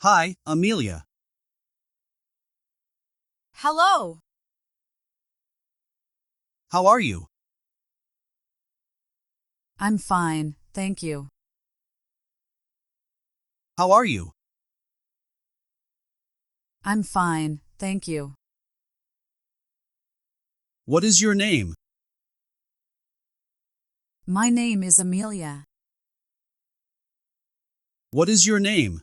Hi, Amelia. Hello. How are you? I'm fine, thank you. How are you? I'm fine, thank you. What is your name? My name is Amelia. What is your name?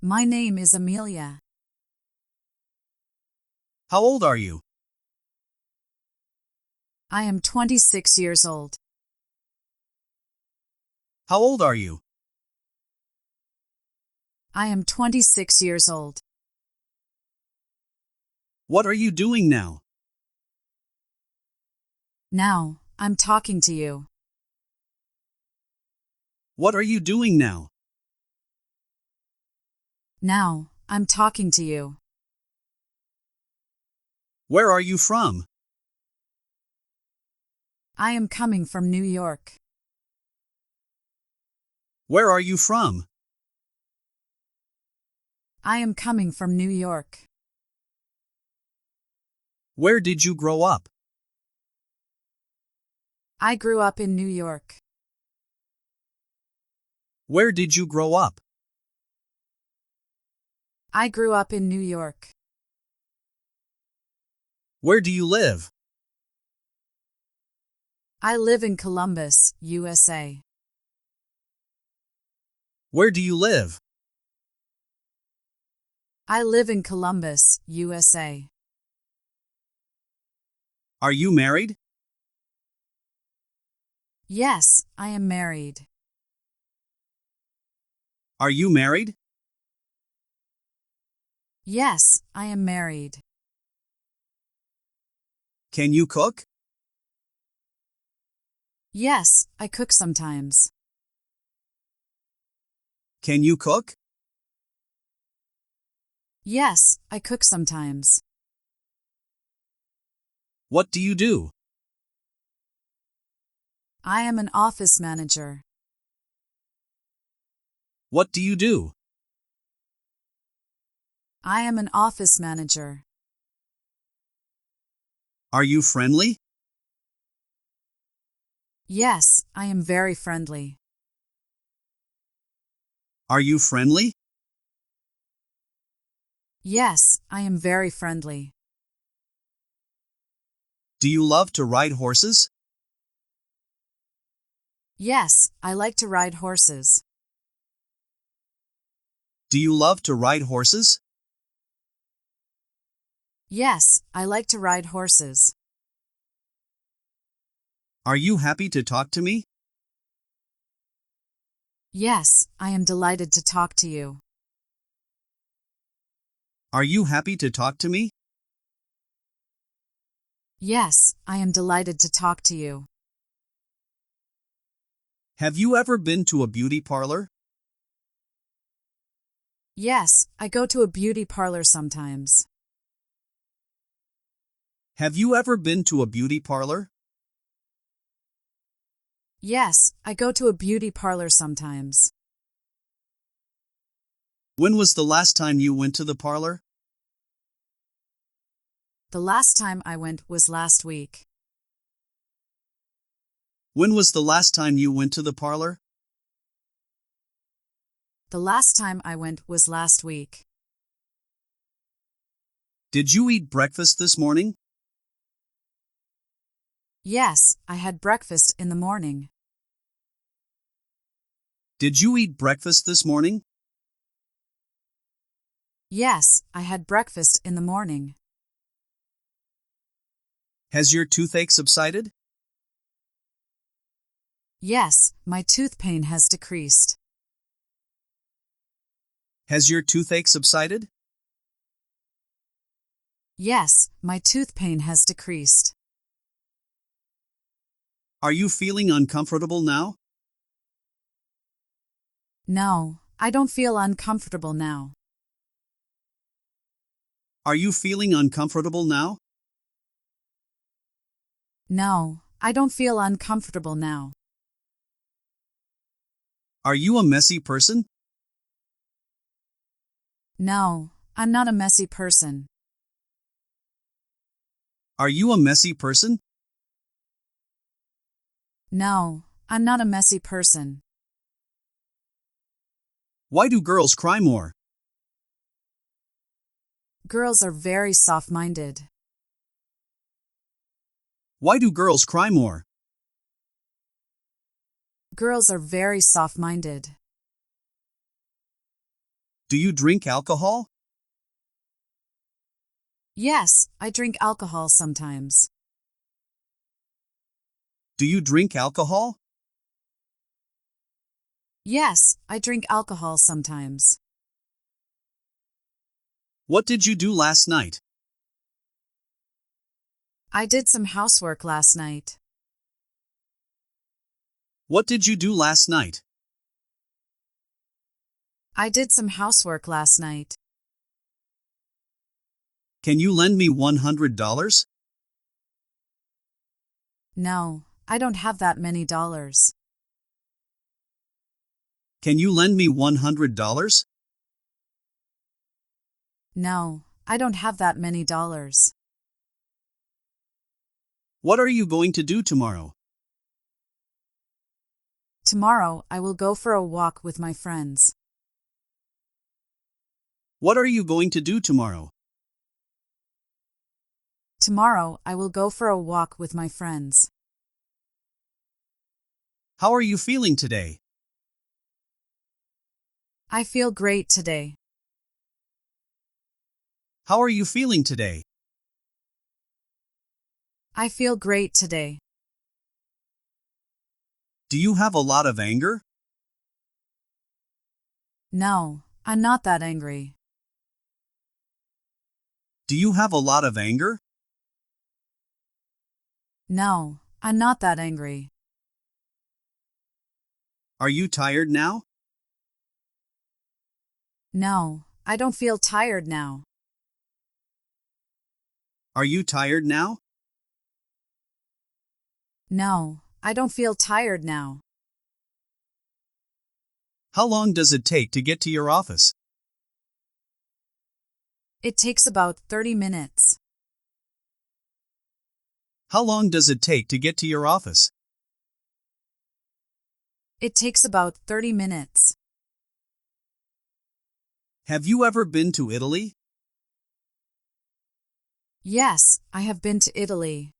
My name is Amelia. How old are you? I am 26 years old. How old are you? I am 26 years old. What are you doing now? Now, I'm talking to you. What are you doing now? Now, I'm talking to you. Where are you from? I am coming from New York. Where are you from? I am coming from New York. Where did you grow up? I grew up in New York. Where did you grow up? I grew up in New York. Where do you live? I live in Columbus, USA. Where do you live? I live in Columbus, USA. Are you married? Yes, I am married. Are you married? Yes, I am married. Can you cook? Yes, I cook sometimes. Can you cook? Yes, I cook sometimes. What do you do? I am an office manager. What do you do? I am an office manager. Are you friendly? Yes, I am very friendly. Are you friendly? Yes, I am very friendly. Do you love to ride horses? Yes, I like to ride horses. Do you love to ride horses? Yes, I like to ride horses. Are you happy to talk to me? Yes, I am delighted to talk to you. Are you happy to talk to me? Yes, I am delighted to talk to you. Have you ever been to a beauty parlor? Yes, I go to a beauty parlor sometimes. Have you ever been to a beauty parlor? Yes, I go to a beauty parlor sometimes. When was the last time you went to the parlor? The last time I went was last week. When was the last time you went to the parlor? The last time I went was last week. Did you eat breakfast this morning? Yes, I had breakfast in the morning. Did you eat breakfast this morning? Yes, I had breakfast in the morning. Has your toothache subsided? Yes, my tooth pain has decreased. Has your toothache subsided? Yes, my tooth pain has decreased. Are you feeling uncomfortable now? No, I don't feel uncomfortable now. Are you feeling uncomfortable now? No, I don't feel uncomfortable now. Are you a messy person? No, I'm not a messy person. Are you a messy person? No, I'm not a messy person. Why do girls cry more? Girls are very soft-minded. Why do girls cry more? Girls are very soft-minded. Do you drink alcohol? Yes, I drink alcohol sometimes. Do you drink alcohol? Yes, I drink alcohol sometimes. What did you do last night? I did some housework last night. What did you do last night? I did some housework last night. Can you lend me $100? No, I don't have that many dollars. Can you lend me $100? No, I don't have that many dollars. What are you going to do tomorrow? Tomorrow I will go for a walk with my friends. What are you going to do tomorrow? Tomorrow I will go for a walk with my friends. How are you feeling today? I feel great today. How are you feeling today? I feel great today. Do you have a lot of anger? No, I'm not that angry. Do you have a lot of anger? No, I'm not that angry. Are you tired now? No, I don't feel tired now. Are you tired now? No, I don't feel tired now. How long does it take to get to your office? It takes about 30 minutes. How long does it take to get to your office? It takes about 30 minutes. Have you ever been to Italy? Yes, I have been to Italy.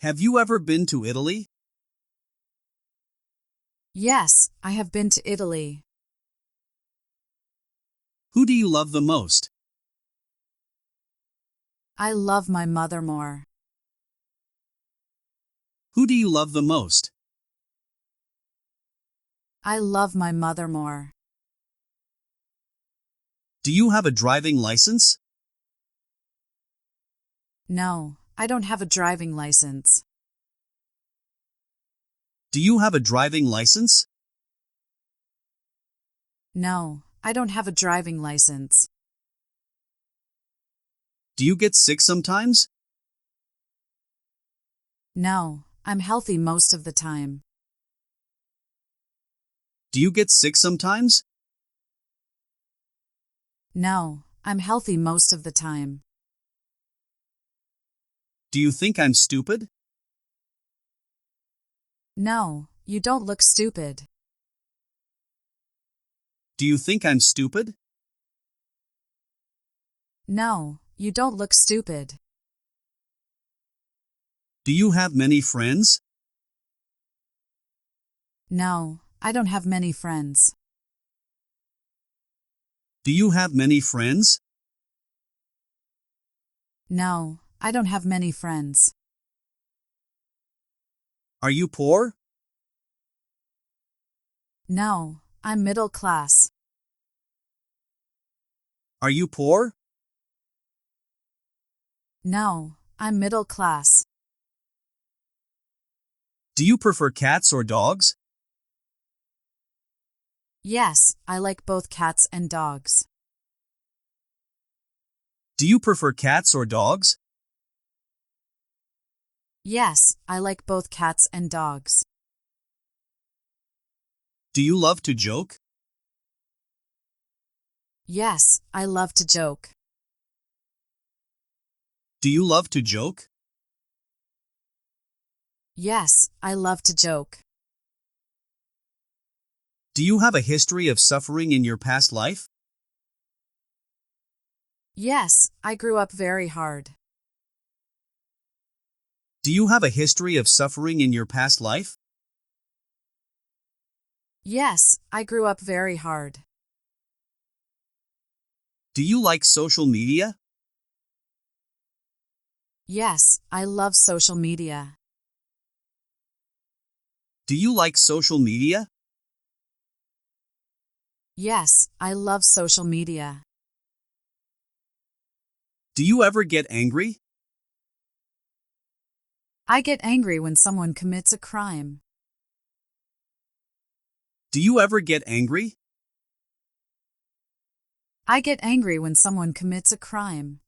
Have you ever been to Italy? Yes, I have been to Italy. Who do you love the most? I love my mother more. Who do you love the most? I love my mother more. Do you have a driving license? No, I don't have a driving license. Do you have a driving license? No, I don't have a driving license. Do you get sick sometimes? No, I'm healthy most of the time. Do you get sick sometimes? No, I'm healthy most of the time. Do you think I'm stupid? No, you don't look stupid. Do you think I'm stupid? No, you don't look stupid. Do you have many friends? No, I don't have many friends. Do you have many friends? No, I don't have many friends. Are you poor? No, I'm middle class. Are you poor? No, I'm middle class. Do you prefer cats or dogs? Yes, I like both cats and dogs. Do you prefer cats or dogs? Yes, I like both cats and dogs. Do you love to joke? Yes, I love to joke. Do you love to joke? Yes, I love to joke. Do you have a history of suffering in your past life? Yes, I grew up very hard. Do you have a history of suffering in your past life? Yes, I grew up very hard. Do you like social media? Yes, I love social media. Do you like social media? Yes, I love social media. Do you ever get angry? I get angry when someone commits a crime. Do you ever get angry? I get angry when someone commits a crime.